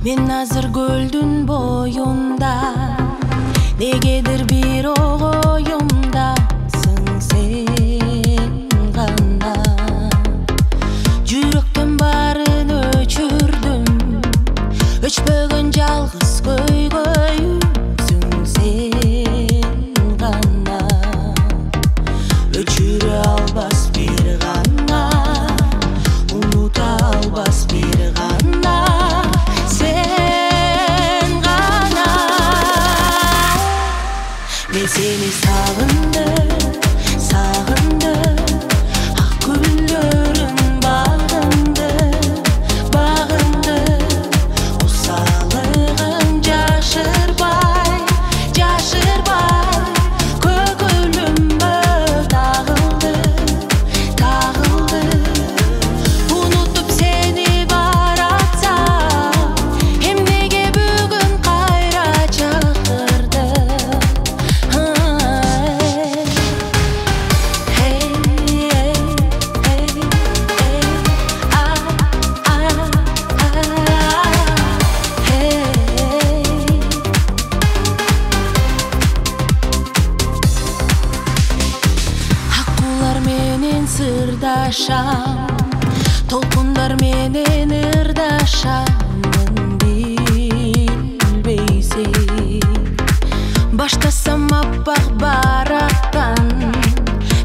Мен азыр көлдүн боюнда, негедир бир оюмдасың сен гана. Жүрөктөн барын өчүрдүм, өчпөгөн жалгыз көйгөйүмсүң сен гана. Өчүрө албас бир гана, унута албас бир гана. Мен сени сагынды, ак гүлдөрүн багынды, усалыгын жашырбай, көкөлүмбө тагылды. Унутуп сени баратсам, эмнеге бүгүн кайра чакырды? Сырдашам, толкундар менен ырдашамын билбейсиң. Баштасам аппак барактан,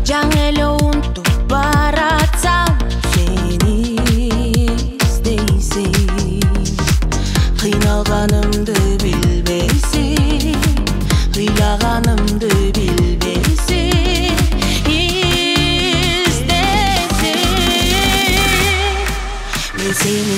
жаңы эле унутуп баратсам, сени издейсиң. Кыйналганымды билбейсиң, ыйлаганымды билбейсиң. Seni